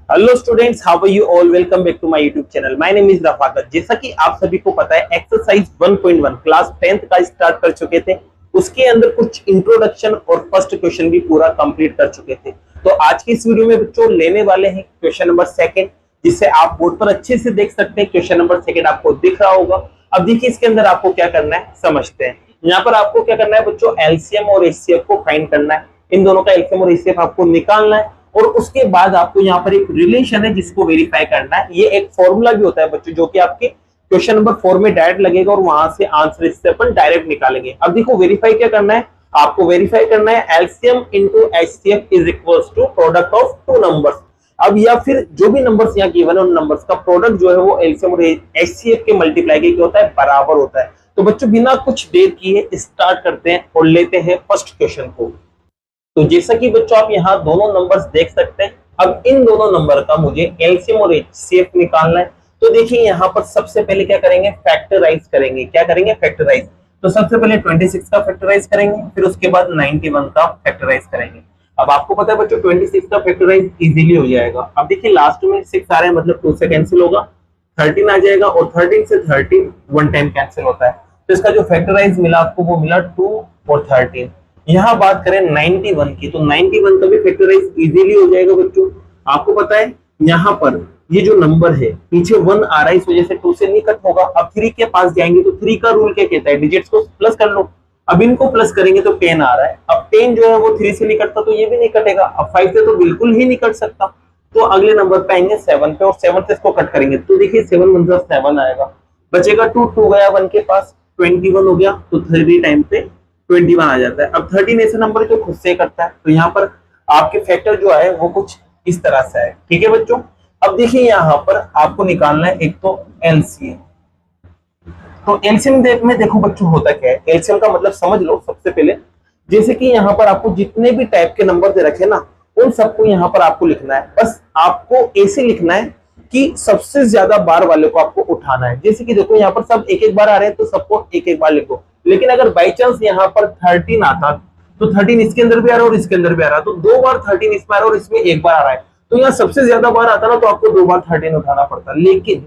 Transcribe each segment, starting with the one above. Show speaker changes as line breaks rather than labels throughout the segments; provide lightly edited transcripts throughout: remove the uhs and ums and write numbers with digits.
Hello students, how are you all. Welcome back to my YouTube channel. My name is Rafaqat. जैसा कि आप सभी को पता है, एक्सरसाइज 1.1 क्लास 10th का स्टार्ट कर चुके थे। उसके अंदर कुछ इंट्रोडक्शन और फर्स्ट क्वेश्चन भी पूरा कंप्लीट कर चुके थे। तो आज की इस वीडियो में बच्चों लेने वाले हैं क्वेश्चन नंबर सेकंड, जिसे आप बोर्ड पर अच्छे से देख सकते हैं। क्वेश्चन नंबर सेकंड आपको दिख रहा होगा। अब देखिए, इसके अंदर आपको क्या करना है समझते हैं। यहाँ पर आपको क्या करना है बच्चों, एलसीएम और एचसीएफ को फाइंड करना है। इन दोनों का एलसीएम और एचसीएफ आपको निकालना है और उसके बाद आपको यहाँ पर एक रिलेशन है जिसको वेरीफाई करना है। ये एक फॉर्मूला भी होता है बच्चों, जो कि आपके क्वेश्चन नंबर 4 में डायरेक्ट लगेगा और वहां से आंसर इससे अपन डायरेक्ट निकालेंगे। अब देखो, वेरीफाई क्या करना है, आपको वेरीफाई करना है LCM into HCF is equals to product of two numbers. अब या फिर जो भी नंबर्स यहाँ गिवन है उन नंबर्स का प्रोडक्ट जो है वो एलसीएम और एचसीएफ के मल्टीप्लाई के होता है, बराबर होता है। तो बच्चों बिना कुछ देर किए स्टार्ट करते हैं और लेते हैं फर्स्ट क्वेश्चन को। तो जैसा कि बच्चों आप यहाँ दोनों नंबर्स देख सकते हैं। अब इन दोनों नंबर का मुझे एलसीएम और एचसीएफ निकालना है। तो देखिए, यहाँ पर सबसे पहले क्या करेंगे, फैक्टराइज करेंगे। क्या करेंगे, फैक्टराइज। तो सबसे पहले 26 का फैक्टराइज करेंगे, फिर उसके बाद 91 का फैक्टराइज करेंगे। अब आपको पता है बच्चों, 26 का फैक्टराइज इजीली हो जाएगा। अब देखिए, लास्ट में 6 आ रहे हैं, मतलब 2 से कैंसिल होगा, 13 आ जाएगा और 13 से 13 वन टाइम कैंसिल होता है। तो इसका जो फैक्टराइज मिला आपको वो मिला 2 और 13। यहाँ बात करें 91 की, तो 91 का भी फैक्टराइज इजीली हो जाएगा बच्चों। आपको पता है यहाँ पर ये जो नंबर है पीछे 1 आ रहा है, इस वजह से 2 से नहीं कट होगा। अब 3 के पास जाएंगे तो 3 का रूल क्या कहता है, डिजिट्स को प्लस कर लो। अब इनको प्लस करेंगे तो 10 आ रहा है। अब 10 जो है वो 3 से नहीं कटता, तो ये भी नहीं कटेगा। अब 5 से तो बिल्कुल ही नहीं कट सकता। तो अगले नंबर पे आएंगे 7 पे और 7 से इसको कट करेंगे तो देखिए 7 मतलब 7 आएगा, बचेगा 2, 2 गया 1 के पास, 21 हो गया। तो 3 टाइम पे 21 आ जाता है। अब 13 ऐसा नंबर जो खुद से करता है, तो यहाँ पर आपके फैक्टर जो है वो कुछ इस तरह से है। ठीक है बच्चों। अब देखिए, यहाँ पर आपको निकालना है एक तो एलसीएम। तो एलसीएम में देखो बच्चों होता क्या है, एलसीएम का मतलब समझ लो सबसे पहले। जैसे कि यहाँ पर आपको जितने भी टाइप के नंबर दे रखे ना, उन सबको यहाँ पर आपको लिखना है। बस आपको ऐसे लिखना है कि सबसे ज्यादा बार वाले को आपको उठाना है। जैसे कि देखो, यहाँ पर सब एक एक बार आ रहे हैं तो सबको एक एक बार लिखो। लेकिन अगर बाई चांस यहाँ पर 13 आता, तो 13 इसके अंदर भी आ रहा है और इसके अंदर भी आ रहा है, तो 2 बार 13 इसमें आ रहा है और इसमें 1 बार आ रहा है। तो यहाँ सबसे ज्यादा बार आता ना, तो आपको 2 बार 13 उठाना पड़ता। लेकिन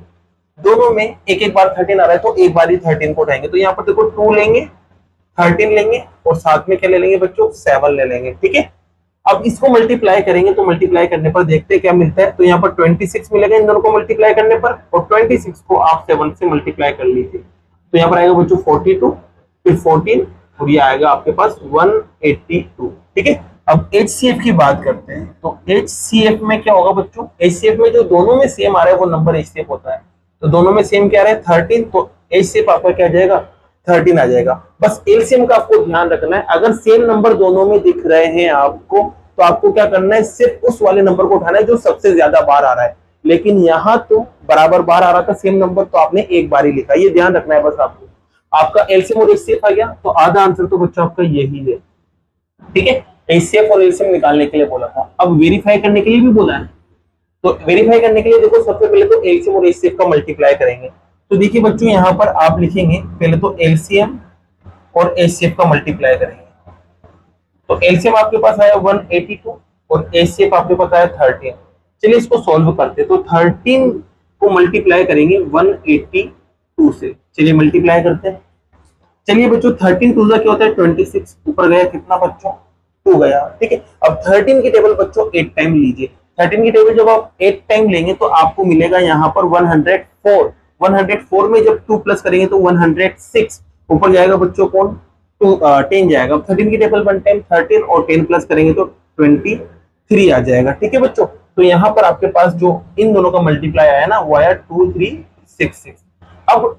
दोनों में एक एक बार 13 आ रहा है, तो एक बार ही 13 को उठाएंगे। तो यहाँ पर देखो 2 लेंगे, 13 लेंगे और साथ में क्या ले लेंगे बच्चों, 7 ले लेंगे। ठीक है। अब इसको मल्टीप्लाई करेंगे, तो मल्टीप्लाई करने पर देखते हैं क्या मिलता है। तो यहाँ पर 26 मिलेगा इन दोनों को मल्टीप्लाई करने पर, और 26 को आप 7 से मल्टीप्लाई कर लीजिए। तो यहाँ पर आएगा बच्चों 42, फिर 14 और ये आएगा आपके पास 182। ठीक है। अब एचसीएफ की बात करते हैं। तो एचसीएफ में क्या होगा बच्चों, एचसीएफ में जो दोनों में सेम आ रहा है वो नंबर एचसीएफ होता है। तो दोनों में सेम क्या आ रहा है, 13, तो एचसीएफ आपका क्या आ जाएगा, 13 आ जाएगा। बस एलसीएम का आपको ध्यान रखना है, अगर सेम नंबर दोनों में दिख रहे हैं आपको, तो आपको क्या करना है, सिर्फ उस वाले नंबर को उठाना है जो सबसे ज्यादा बार आ रहा है। लेकिन यहाँ तो बराबर बार आ रहा था सेम नंबर, तो आपने एक बार ही लिखा। ये ध्यान रखना है बस आपको। आपका एलसीएम और एचसीएफ आ गया, तो आधा आंसर तो बच्चों आपका यही है। ठीक है। एचसीएफ और एलसीएम निकालने के लिए बोला था, अब वेरीफाई करने के लिए भी बोला है। तो वेरीफाई करने के लिए देखो, सबसे पहले तो एलसीएम और एचसीएफ का मल्टीप्लाई करेंगे। तो देखिए बच्चों, यहाँ पर आप लिखेंगे पहले तो एलसीएम और एचसीएफ का मल्टीप्लाई करेंगे। तो एलसीएम आपके पास आया 182 और एचसीएफ आपके पास आया 13। चलिए इसको सॉल्व करते हैं। तो 13 को मल्टीप्लाई करेंगे 182 से। चलिए मल्टीप्लाई करते हैं। चलिए बच्चों, 13 टू क्या होता है 26, ऊपर गया कितना बच्चों, 2 गया। ठीक है। अब 13 की टेबल बच्चों 8 टाइम लीजिए। 13 की टेबल जब आप 8 टाइम लेंगे तो आपको मिलेगा यहाँ पर 104। 104 में जब 2 प्लस करेंगे तो 106, ऊपर जाएगा बच्चों कौन, 10 जाएगा। अब 13 की टेबल 1 टाइम 13 और 10 प्लस करेंगे तो 23 आ जाएगा। ठीक है बच्चों। तो यहाँ पर आपके पास जो इन दोनों का मल्टीप्लाई आया ना, वो आया 2366। अब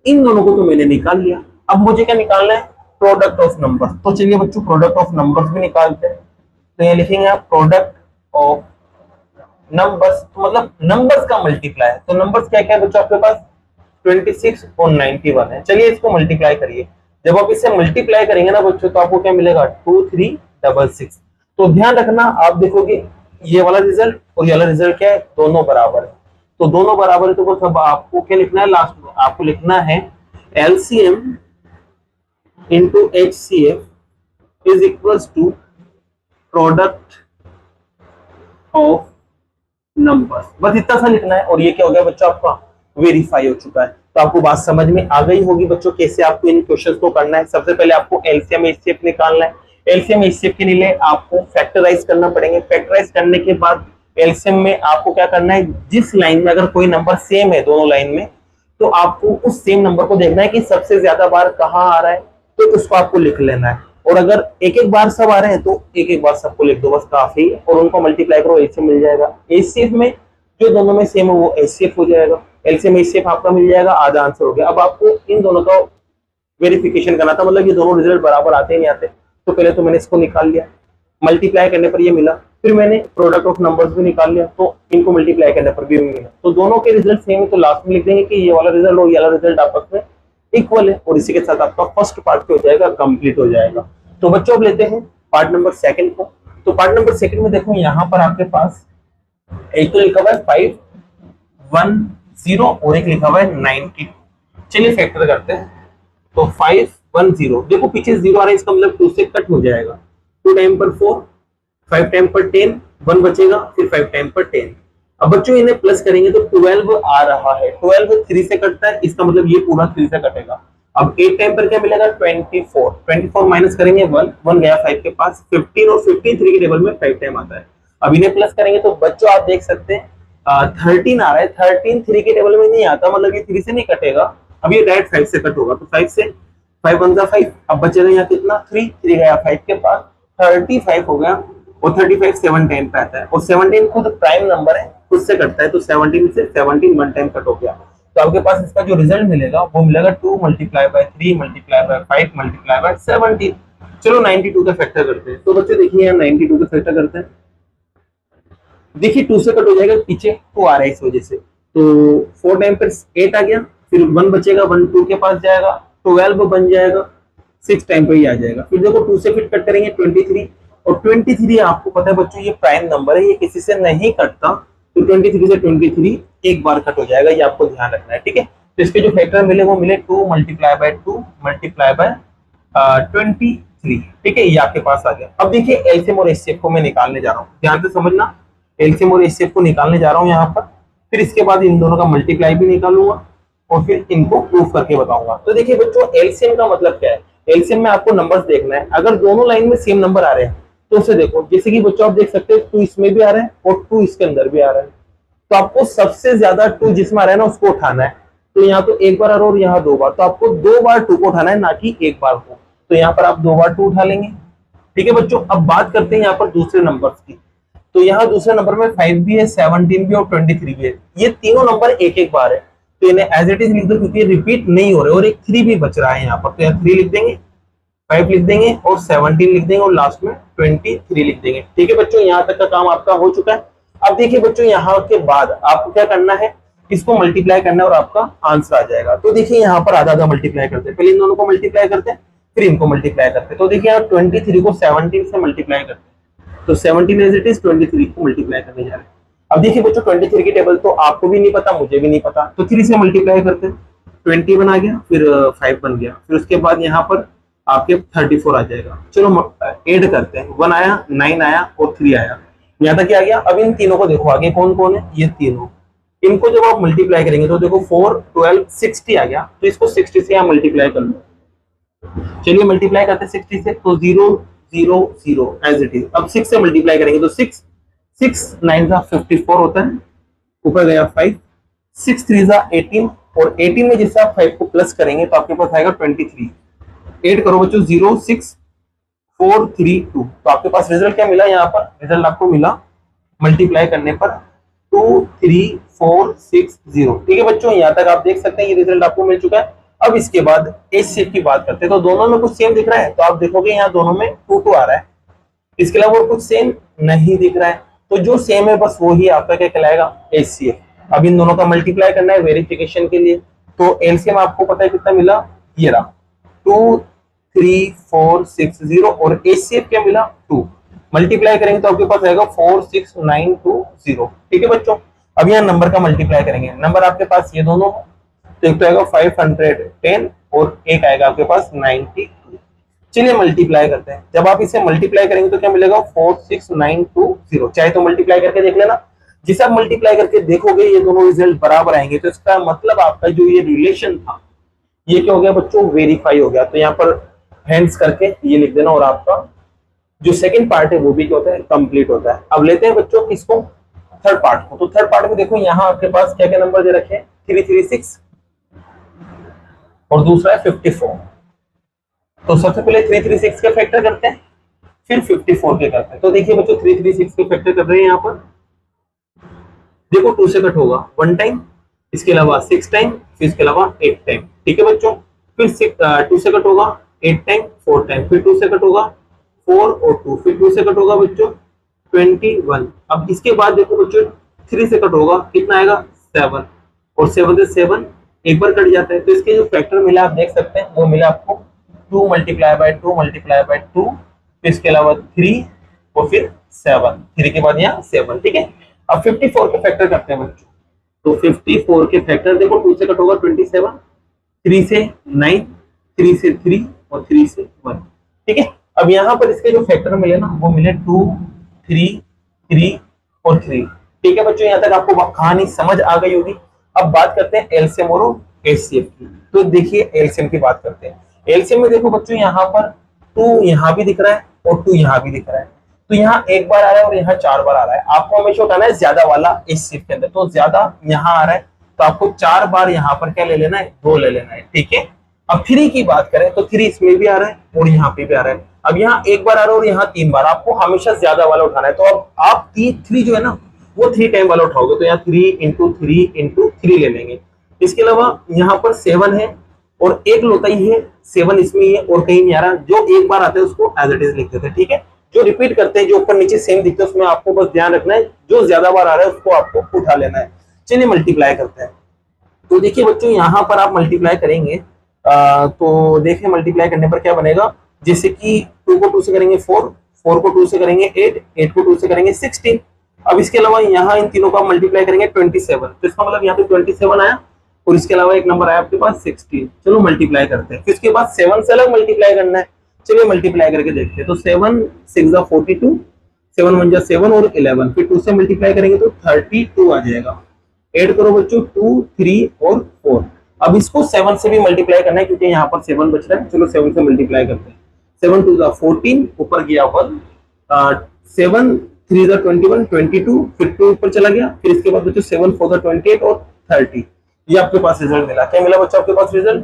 इन दोनों को तो मैंने निकाल लिया। अब मुझे क्या निकालना है, प्रोडक्ट ऑफ नंबर। तो चलिए बच्चों, प्रोडक्ट ऑफ नंबर्स भी निकालते हैं। तो ये लिखेंगे आप प्रोडक्ट ऑफ नंबर्स, तो मतलब नंबर्स का मल्टीप्लाई है। तो नंबर्स क्या क्या है बच्चों आपके पास, 26 और 91 है। चलिए इसको मल्टीप्लाई करिए। जब आप इसे मल्टीप्लाई करेंगे ना बच्चों, तो आपको क्या मिलेगा, 2366। तो ध्यान रखना, आप देखोगे ये वाला रिजल्ट और ये वाला रिजल्ट क्या है, दोनों बराबर है। तो दोनों बराबर है, तो बस अब आपको क्या लिखना है, लास्ट में आपको लिखना है LCM into HCF is equals to product of numbers, बस इतना सा लिखना है और ये क्या हो गया बच्चों आपका वेरीफाई हो चुका है। तो आपको बात समझ में आ गई होगी बच्चों कैसे आपको इन क्वेश्चंस को करना है। सबसे पहले आपको एलसीएम एचसीएफ निकालना है। एलसीएम एचसीएफ के लिए आपको फैक्टराइज करना पड़ेंगे। फैक्टराइज करने के बाद एलसीएम में आपको क्या करना है, जिस लाइन में अगर कोई नंबर सेम है दोनों लाइन में, तो आपको उस सेम नंबर को देखना है कि सबसे ज्यादा बार कहाँ आ रहा है, तो उसको आपको लिख लेना है। और अगर एक एक बार सब आ रहे हैं तो एक एक बार सबको लिख दो, बस काफी है। और उनको मल्टीप्लाई करो, एचसीएफ मिल जाएगा। एचसीएफ में जो दोनों में सेम है वो एचसीएफ हो जाएगा। एलसीएम एचसीएफ आपका मिल जाएगा, आधा आंसर हो गया। अब आपको इन दोनों का वेरिफिकेशन करना था, मतलब ये दोनों रिजल्ट बराबर आते नहीं आते। तो पहले तो मैंने इसको निकाल लिया, मल्टीप्लाई करने पर ये मिला। फिर मैंने प्रोडक्ट ऑफ नंबर्स भी निकाल लिया, तो इनको मल्टीप्लाई करने पर भी मिला। तो दोनों के रिजल्ट सेम है, तो लास्ट में लिख देंगे कि ये वाला रिजल्ट और ये वाला रिजल्ट आपस में इक्वल है। और इसी के साथ आपका फर्स्ट पार्ट हो जाएगा, कंप्लीट हो जाएगा। तो बच्चों अब लेते हैं पार्ट नंबर सेकंड को। तो पार्ट नंबर सेकंड में देखो यहाँ पर आपके पास एक तो लिखा हुआ है 510 और एक लिखा हुआ है 90। चलिए फैक्टर करते हैं। तो 510, देखो पीछे 0 आ रहा है, इसका मतलब 2 से कट हो जाएगा। 2 टाइम पर 4, 5 टाइम पर 10, 1 बचेगा, फिर 5 टाइम पर 10। अब बच्चों इन्हें प्लस करेंगे तो 12 आ रहा है। 12 3 से कटता है, इसका मतलब ये पूरा 3 से कटेगा। अब 8 टाइम पर क्या मिलेगा, 24। 24 माइनस करेंगे 1 गया 5 के पास, 15 और 15 3 के टेबल में 5 टाइम आता है। अब इन्हें प्लस करेंगे तो बच्चों आप देख सकते हैं 13 आ रहा है। 13 3 के टेबल में नहीं आता, मतलब ये 3 से नहीं कटेगा। अब ये डायरेक्ट 5 से कट होगा, तो 5 से 5 1 5। अब बचेगा यहाँ कितना, 3 गया 5 के पास, 35 हो गया। और 35 7 टाइम पे आता है, और 17 खुद प्राइम नंबर है, खुद से कटता है। तो 17 से 17 1 टाइम कट हो गया। तो आपके पास इसका जो रिजल्ट मिलेगा वो मिलेगा 2 multiply by 3 multiply by 5 multiply by 17। चलो 92 का फैक्टर करते हैं। तो बच्चों देखिए यहाँ 92 का फैक्टर करते हैं। देखिए 2 से कट हो जाएगा, पीछे 2 आ रहा है इस वजह से। तो 4 टाइम पर 8 आ गया, फिर 1 बचेगा, 1 2 के पास जाएगा, 12 बन जाएगा, 6 टाइम पर ही आ जाएगा। फिर देखो 2 से फिर कट करेंगे 23, और 23 आपको पता है बच्चों ये प्राइम नंबर है, ये किसी से नहीं कटता। तो 23 से 23 एक बार कट हो जाएगा, ये आपको ध्यान रखना है, ठीक है। तो इसके जो फैक्टर मिले वो मिले 2 मल्टीप्लाई बाय 2 मल्टीप्लाई बाय 23, ठीक है, ये आपके पास आ गया। अब देखिए एलसीएम और एचसीएफ को मैं निकालने जा रहा हूँ, ध्यान से समझना। एलसीएम और एचसीएफ को निकालने जा रहा हूँ यहाँ पर, फिर इसके बाद इन दोनों का मल्टीप्लाई भी निकालूंगा और फिर इनको प्रूफ करके बताऊंगा। तो देखिए बच्चों एलसीएम का मतलब क्या है, एलसीएम में आपको नंबर्स देखना है। अगर दोनों लाइन में सेम नंबर आ रहे हैं तो उसे देखो, जैसे कि बच्चों आप देख सकते हैं 2 इसमें भी आ रहा है और 2 इसके अंदर भी आ रहा है। तो आपको सबसे ज्यादा 2 जिसमें आ रहा है ना उसको उठाना है। तो यहाँ तो एक बार आ रहा है और यहाँ 2 बार, तो आपको 2 बार 2 को उठाना है, ना कि एक बार को। तो यहाँ पर आप 2 बार 2 उठा लेंगे, ठीक है बच्चों। अब बात करते हैं यहाँ पर दूसरे नंबर की। तो यहाँ दूसरे नंबर में 5 भी है, 17 भी और 23 भी है। ये तीनों नंबर एक एक बार है, तो इन्हें एज इट इज लिख दो क्योंकि रिपीट नहीं हो रहे। और एक 3 भी बच रहा है यहाँ पर, तो यहाँ 3 लिख देंगे, 5 लिख देंगे और 17 लिख देंगे और लास्ट में 23 लिख देंगे, ठीक है बच्चों। यहाँ तक का काम आपका हो चुका है। अब देखिए बच्चों यहाँ के बाद आपको क्या करना है, इसको मल्टीप्लाई करना है और आपका आंसर आ जाएगा। तो देखिए यहाँ पर आधा आधा मल्टीप्लाई करते हैं, पहले इन दोनों को मल्टीप्लाई करते हैं फिर इनको मल्टीप्लाई करते हैं। तो देखिए यहाँ 23 को 17 से मल्टीप्लाई करते हैं, तो 17 एज इट इज 23 को मल्टीप्लाई करने जा रहे हैं। अब देखिए बच्चों 23 की टेबल तो आपको भी नहीं पता, मुझे भी नहीं पता, तो 3 से मल्टीप्लाई करते हैं। 20 बन आ गया, फिर 5 बन गया, फिर उसके बाद यहाँ पर आपके 34 आ जाएगा। चलो ऐड करते हैं, 1 आया, 9 आया और 3 आया, यहाँ तक क्या आ गया। अब इन तीनों को देखो आगे कौन कौन है, ये तीनों। इनको जब आप मल्टीप्लाई करेंगे तो देखो 4 12 60 आ गया, तो इसको 60 से यहाँ मल्टीप्लाई कर लो। चलिए मल्टीप्लाई करते हैं 60 से, तो 0 0 0 एज इट इज। अब 6 से मल्टीप्लाई करेंगे तो 6 9 का 54 होता है, ऊपर गया 5, 6 3 का 18 और 18 में जैसे आप 5 को प्लस करेंगे तो आपके पास आएगा 23। ऐड करो बच्चों 0 6 4 3 2, तो आपके पास रिजल्ट क्या मिला, यहाँ पर रिजल्ट आपको मिला मल्टीप्लाई करने पर 2 3 4 6 0, ठीक है बच्चों। यहाँ तक आप देख सकते हैं ये रिजल्ट आपको मिल चुका है। अब इसके बाद एचसीएफ की बात करते हैं, तो दोनों में कुछ सेम दिख रहा है, तो आप देखोगे यहाँ दोनों में 2 2 आ रहा है, इसके अलावा और कुछ सेम नहीं दिख रहा है। तो जो सेम है बस वो ही आपका क्या कहलाएगा, एचसीएफ। अब इन दोनों का मल्टीप्लाई करना है वेरिफिकेशन के लिए। तो एलसीएम आपको पता है कितना मिला, ये रहा 2 3 4 6 0 और एचसीएफ क्या मिला 2। मल्टीप्लाई करेंगे तो आपके पास आएगा 4 6 9 2 0, ठीक है बच्चों। अब यहाँ नंबर का मल्टीप्लाई करेंगे, नंबर आपके पास ये दोनों, तो एक तो आएगा 510 और एक आएगा आपके पास 92। चलिए मल्टीप्लाई करते हैं। जब आप इसे मल्टीप्लाई करेंगे तो क्या मिलेगा 4 6 9 2 0, चाहे तो मल्टीप्लाई करके देख लेना, जिसे आप मल्टीप्लाई करके देखोगे ये दोनों रिजल्ट बराबर आएंगे, तो इसका मतलब आपका जो ये रिलेशन था ये क्या हो गया बच्चों, वेरीफाई हो गया। तो यहाँ पर हैंड्स करके ये लिख देना, और आपका जो सेकंड पार्ट है वो भी क्या होता है, कंप्लीट होता है। अब लेते हैं बच्चों किसको, थर्ड पार्ट को। तो थर्ड पार्ट में देखो यहाँ आपके पास क्या क्या नंबर दे रखे हैं, 336 और दूसरा है 54। तो सबसे पहले 336 के फैक्टर करते हैं, फिर 54 के करते हैं। तो देखिए बच्चों 336 के फैक्टर कर रहे हैं यहाँ पर, देखो 2 से कट होगा 1 टाइम, इसके अलावा 6 टाइम, फिर इसके अलावा 8 टाइम। ठीक है बच्चों, फिर 2 से कट होगा 8 टाइम, 4 टाइम, फिर 2 से कट होगा 4 और 2, फिर 2 से कट होगा बच्चों 21। अब इसके बाद देखो बच्चों 3 से कट होगा, कितना आएगा 7, और 7 से 7 एक बार कट जाता है। तो इसके जो फैक्टर मिला आप देख सकते हैं, वो मिला आपको 2 मल्टीप्लाई बाय 2 मल्टीप्लाई बाय 2, फिर इसके अलावा 3 और फिर 7, 3 के बाद यहाँ 7। ठीक है, अब 54 के फैक्टर करते हैं बच्चों। तो 54 के फैक्टर देखो, 2 से कट होगा 27, 3 से 9, 3 से 3 और 3 से 1। ठीक है, अब यहाँ पर इसके जो फैक्टर मिले ना वो मिले 2, 3, 3 और 3। ठीक है बच्चों, यहाँ तक आपको कहानी समझ आ गई होगी। अब बात करते हैं एलसीएम और एचसीएफ की। तो देखिए एलसीएम की बात करते हैं। एलसीएम में देखो बच्चों यहाँ पर 2 यहाँ भी दिख रहा है और 2 यहाँ भी दिख रहा है। तो यहाँ एक बार आ रहा है और यहाँ 4 बार आ रहा है। आपको हमेशा उठाना है ज्यादा वाला एचसीएफ के अंदर, तो ज्यादा यहाँ आ रहा है तो आपको 4 बार यहाँ पर क्या ले लेना है, 2 ले लेना है। ठीक है, अब 3 की बात करें तो 3 इसमें भी आ रहा है और यहाँ पे भी आ रहा है। अब यहाँ एक बार आ रहा है और यहाँ 3 बार, आपको हमेशा ज्यादा वाला उठाना है। तो अब आप 3 जो है ना वो 3 टाइम वाला उठाओगे, तो यहाँ 3 इंटू 3 इंटू 3 ले लेंगे। इसके अलावा यहाँ पर 7 है और एक लोता ही है, 7 इसमें ही है और कहीं नहीं आ रहा। जो एक बार आता है उसको एज इट इज लिख देते हैं। ठीक है, जो रिपीट करते हैं जो ऊपर नीचे सेम दिखते हैं उसमें आपको बस ध्यान रखना है, जो ज्यादा बार आ रहा है उसको आपको उठा लेना है। चलिए मल्टीप्लाई करते हैं। तो देखिए बच्चों यहाँ पर आप मल्टीप्लाई करेंगे, तो देखिए मल्टीप्लाई करने पर क्या बनेगा, जैसे कि 2 को 2 से करेंगे 4, 4 को 2 से करेंगे 8, 8 को 2 से करेंगे 16। अब इसके अलावा यहाँ इन तीनों का मल्टीप्लाई करेंगे 27, तो इसका मतलब यहाँ पे 27 आया और इसके अलावा एक नंबर आया आपके पास 16। चलो मल्टीप्लाई करते हैं, फिर इसके बाद 7 से अलग मल्टीप्लाई करना है। चलिए मल्टीप्लाई करके देखते हैं। तो 7 6 42, 7 1 7 और 11, फिर 2 से मल्टीप्लाई करेंगे तो 32 आ जाएगा। ऐड करो बच्चों 2, 3 और 4। अब इसको 7 से भी मल्टीप्लाई करना है क्योंकि यहाँ पर 7 बच रहा है। चलो 7 से मल्टीप्लाई करते हैं। 7 2 14, ऊपर गया 1, 7 3 21, 22, फिर 2 ऊपर चला गया। फिर इसके बाद बच्चों 7 4 28 और 30। ये आपके पास रिजल्ट मिला। क्या मिला बच्चों आपके पास रिजल्ट,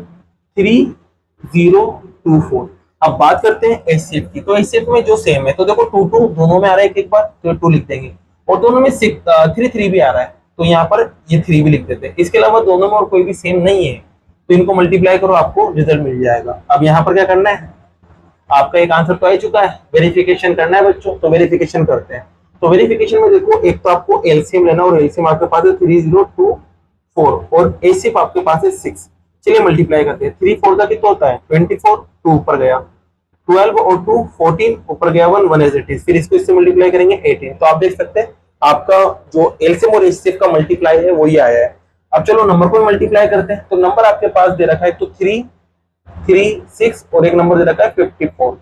3024। अब बात करते हैं एचसीएफ की। तो एचसीएफ में जो सेम है, तो देखो 2 2 दोनों में आ रहा है एक बार, तो 2 लिख देंगे, और दोनों में 3 3 भी आ रहा है तो यहाँ पर ये 3 भी लिख देते हैं। इसके अलावा दोनों में और कोई भी सेम नहीं है तो इनको मल्टीप्लाई करो, आपको रिजल्ट मिल जाएगा। अब यहाँ पर क्या करना है, आपका एक आंसर तो आ चुका है, वेरिफिकेशन करना है बच्चों। तो वेरिफिकेशन करते हैं। तो वेरिफिकेशन में देखो एक तो आपको एलसीएम लेना, और एलसीएम आपके पास है 3024 और एचसीएफ आपके पास है 6। चलिए मल्टीप्लाई करते हैं। 3 4 का कितना होता है 24, 2 ऊपर गया 12 और 2 14, ऊपर गया 1 1 एज इट इज। फिर इसको इससे मल्टीप्लाई करेंगे 18। तो आप देख सकते हैं आपका जो एलसीएम और एचसीएफ का मल्टीप्लाई है वही आया है। अब चलो नंबर को मल्टीप्लाई करते हैं। तो नंबर आपके पास दे रखा है तो 3 3 6 और एक नंबर दे रखा है 54।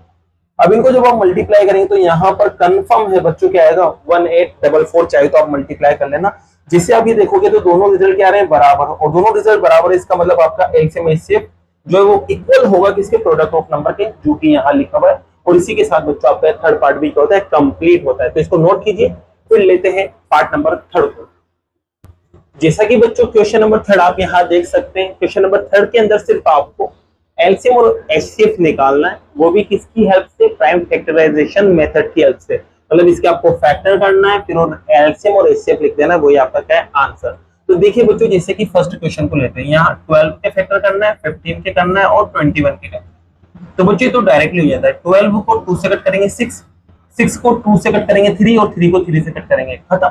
अब इनको जब आप मल्टीप्लाई करेंगे तो यहाँ पर कंफर्म है बच्चों क्या आएगा 1844। चाहे तो आप मल्टीप्लाई कर लेना, जिससे आप ये देखोगे तो दोनों रिजल्ट क्या आ रहे हैं बराबर, और दोनों रिजल्ट बराबर है। इसका मतलब आपका एलसीएम एचसीएफ जो है वो इक्वल होगा किसके, प्रोडक्ट ऑफ नंबर के, जो कि यहाँ लिखा हुआ है। और इसी के साथ बच्चों आपका थर्ड पार्ट भी क्या होता है, कंप्लीट होता है। तो इसको नोट कीजिए। फिर लेते हैं पार्ट नंबर 3 को। जैसा कि बच्चों क्वेश्चन नंबर 3 आप यहाँ देख सकते हैं। क्वेश्चन नंबर 3 के अंदर सिर्फ आपको एलसीएम और एचसीएफ निकालना है, वो भी किसकी हेल्प से, प्राइम फैक्टराइजेशन मेथड की हेल्प से। मतलब इसके आपको फैक्टर करना है, फिर एलसीएम और एचसीएफ लिख देना है, वही आपका क्या है आंसर। तो देखिए बच्चों जैसे कि फर्स्ट क्वेश्चन को लेते हैं, यहाँ 12 के फैक्टर करना है, 15 के करना है और 21 के करना है। तो बच्चों तो डायरेक्टली हो जाता है। 12 को 2 से कट करेंगे 6, 6 को 2 से कट करेंगे 3 और 3 को 3 से कट करेंगे, खत्म।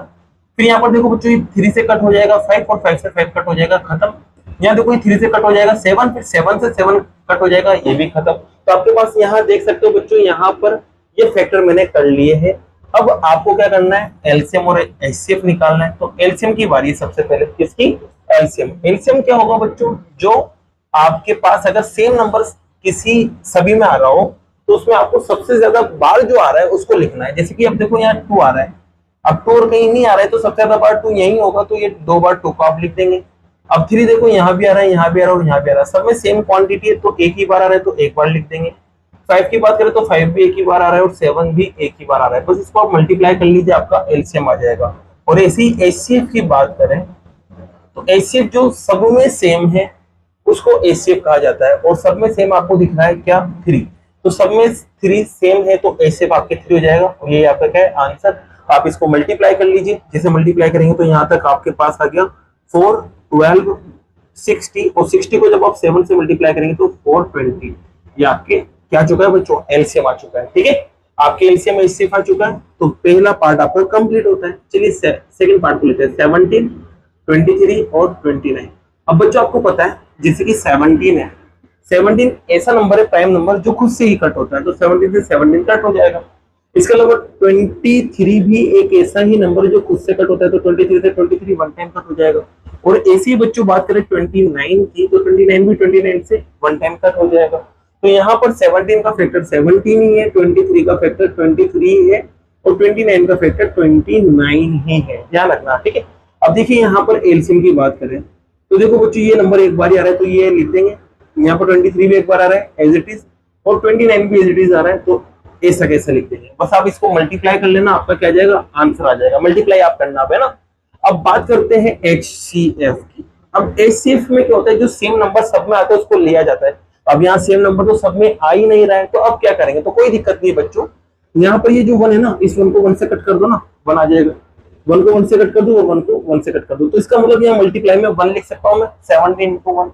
फिर यहाँ पर देखो बच्चों 3 से कट हो जाएगा 5 और 5 से 5 कट हो जाएगा, खत्म। यहाँ देखो 3 से कट हो जाएगा 7, फिर 7 से 7 कट हो जाएगा, ये भी खत्म। तो आपके पास यहाँ देख सकते हो बच्चों, यहाँ पर ये फैक्टर मैंने कर लिए हैं। अब आपको क्या करना है, एलसीएम और एचसीएफ निकालना है। तो एलसीएम की बारी है सबसे पहले, किसकी, एलसीएम। एलसीएम क्या होगा बच्चों, जो आपके पास अगर सेम नंबर किसी सभी में आ रहा हो तो उसमें आपको सबसे ज्यादा बार जो आ रहा है उसको लिखना है। जैसे कि अब देखो यहाँ 2 आ रहा है, अब 2 और कहीं नहीं आ रहा है तो सबसे ज्यादा बार 2 यही होगा, तो ये 2 बार 2 को आप लिख देंगे। अब 3 देखो यहाँ भी आ रहा है, यहाँ भी आ रहा है और यहाँ भी आ रहा है, सब में सेम क्वांटिटी है तो एक ही बार आ रहा है तो एक बार लिख देंगे। 5 की बात करें तो 5 भी एक ही बार आ रहा है और 7 भी एक ही बार आ रहा है, बस इसको आप मल्टीप्लाई कर लीजिए, आपका एलसीएम आ जाएगा। और ऐसी एचसीएफ की बात करें तो एचसीएफ जो सब में सेम है उसको एचसीएफ कहा जाता है, और सब में सेम आपको दिख रहा है क्या 3, तो सब में 3 सेम है तो एचसीएफ आपके 3 हो जाएगा, और ये आपका क्या है आंसर। आप इसको मल्टीप्लाई कर लीजिए, जैसे मल्टीप्लाई करेंगे तो यहाँ तक आपके पास आ गया 4, 12, 60, और 60 को जब आप 7 से मल्टीप्लाई करेंगे तो 420, ये आपके क्या आ चुका है बच्चों, एलसीएम आ चुका है। ठीक है, आपके एलसीएम एचसीएफ आ चुका है, तो पहला पार्ट आपका कंप्लीट होता है। चलिए सेकंड पार्ट को लेते हैं, 17, 23 और 29। अब बच्चों आपको पता है जैसे कि 17 है, 17 ऐसा नंबर है प्राइम नंबर जो खुद से ही कट होता है, तो 17 से 17 कट हो जाएगा। इसके अलावा 23 भी एक ऐसा ही नंबर है जो खुद से कट होता है, तो 23 से 23 वन टाइम कट हो जाएगा। और ऐसे ही बच्चों बात करें 29 की, तो 29 भी 29 से वन टाइम कट हो जाएगा। तो यहाँ पर 17 का फैक्टर 17 ही है, 23 का फैक्टर 23 है और 29 का फैक्टर 29 ही है, ध्यान रखना। ठीक है, अब देखिए यहाँ पर एलसीएम की बात करें तो देखो बच्चों ये नंबर एक बार ही आ रहा है तो ये लिख देंगे, यहाँ पर 23 भी एक बार आ रहा है एज इट इज, और 29 भी एज इट इज आ रहा है, तो ऐसा कैसे लिख देंगे, बस आप इसको मल्टीप्लाई कर लेना, आपका क्या आ जाएगा आंसर आ जाएगा, मल्टीप्लाई आप करना है ना। अब बात करते हैं एचसीएफ की। अब एचसीएफ में क्या होता है, जो सेम नंबर सब में आता है उसको लिया जाता है। अब यहाँ सेम नंबर तो सब में आ ही नहीं रहा है, तो अब क्या करेंगे, तो कोई दिक्कत नहीं है बच्चों, यहाँ पर ये जो 1 है ना, इस 1 को 1 से कट कर दो ना, 1 आ जाएगा, 1 को 1 से कट कर दो और 1 को 1 से कट कर दो, तो इसका मतलब यहाँ मल्टीप्लाई में 1 लिख सकता हूँ मैं, 17 इंटू 1,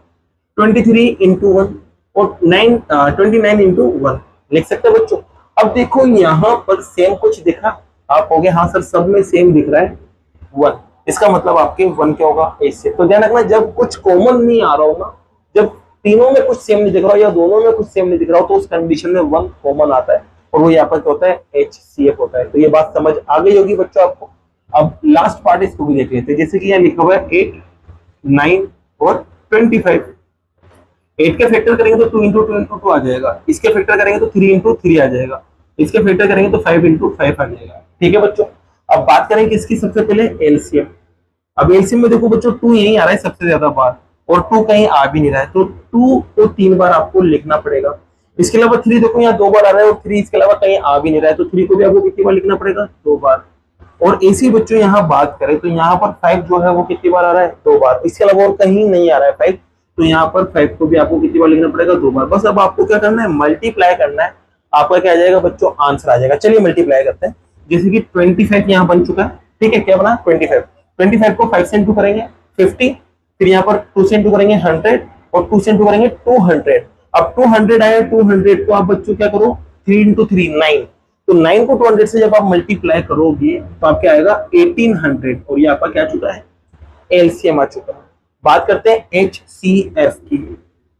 23 इंटू 1 और 29 इंटू 1 लिख सकते हैं बच्चों। अब देखो यहाँ पर सेम कुछ दिखा, आप हो गए हाँ सर सब में सेम दिख रहा है 1, इसका मतलब आपके 1 क्या होगा एचसीएफ। तो ध्यान रखना जब कुछ कॉमन नहीं आ रहा हो ना, जब तीनों में कुछ सेम नहीं दिख रहा हो या दोनों में कुछ सेम नहीं दिख रहा हो, तो उस कंडीशन में 1 कॉमन आता है और वो यहाँ पर क्या होता है एचसीएफ होता है। तो ये बात समझ आ गई होगी बच्चों आपको। अब लास्ट पार्ट इसको भी देख लेते हैं, जैसे कि यहाँ लिखा हुआ है 8, 9 और 25। 8 के फैक्टर करेंगे तो 2 इंटू 2 इंटू 2 आ जाएगा, इसके फैक्टर करेंगे तो 3 इंटू 3 आ जाएगा, इसके फैक्टर करेंगे तो 5 इंटू 5 आ जाएगा। ठीक है बच्चों, अब बात करेंगे इसकी सबसे पहले एलसीएम। अब एलसीएम में देखो बच्चों 2 यही आ रहा है सबसे ज्यादा बार, और 2 कहीं आ भी नहीं रहा है, तो 2 को 3 बार आपको लिखना पड़ेगा। इसके अलावा 3 देखो यहाँ 2 बार आ रहा है और 3 इसके अलावा कहीं आ भी नहीं रहा है, तो 3 को भी आपको कितनी बार लिखना पड़ेगा 2 बार। और ऐसे बच्चों यहाँ बात करें तो यहाँ पर 5 जो है वो कितनी बार आ रहा है 2 बार, इसके अलावा और कहीं नहीं आ रहा है 5, तो यहाँ पर 5 को भी आपको कितनी बार लिखना पड़ेगा 2 बार। बस अब आपको क्या करना है मल्टीप्लाई करना है, आपका क्या आ जाएगा बच्चों आंसर आ जाएगा। चलिए मल्टीप्लाई करते हैं, जैसे कि 25 यहाँ बन चुका है। ठीक है, क्या बना 25 को 5 से इंटू करेंगे 50, फिर यहाँ पर 2 से इंटू करेंगे 100 और 2 से इंटू करेंगे 200। अब 200 आया, 200 को आप बच्चों क्या करो 3 इंटू 3 9, तो 9 को 200 से जब आप मल्टीप्लाई करोगे तो आपके आएगा 1800, और ये आपका क्या आ चुका है एलसीएम आ चुका है। बात करते हैं एचसीएफ की।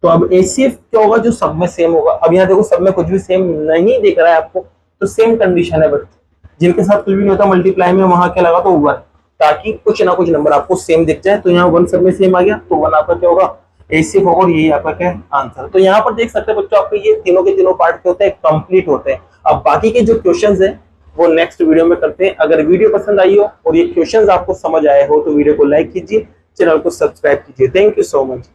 तो अब एचसीएफ क्या होगा, जो सब में सेम होगा। अब यहाँ देखो सब में कुछ भी सेम नहीं दिख रहा है आपको, तो सेम कंडीशन है बच्चों, जिनके साथ कुछ भी नहीं होता मल्टीप्लाई में वहां क्या लगा तो 1, ताकि कुछ ना कुछ नंबर आपको सेम दिख जाए। तो यहाँ 1 सब में सेम आ गया, तो 1 आपका क्या होगा एचसीएफ होगा, और यही आपका क्या आंसर। तो यहाँ पर देख सकते हैं बच्चों आपके ये तीनों के तीनों पार्ट के होते हैं कंप्लीट होते हैं। अब बाकी के जो क्वेश्चंस हैं वो नेक्स्ट वीडियो में करते हैं। अगर वीडियो पसंद आई हो और ये क्वेश्चंस आपको समझ आए हो तो वीडियो को लाइक कीजिए, चैनल को सब्सक्राइब कीजिए। Thank you so much.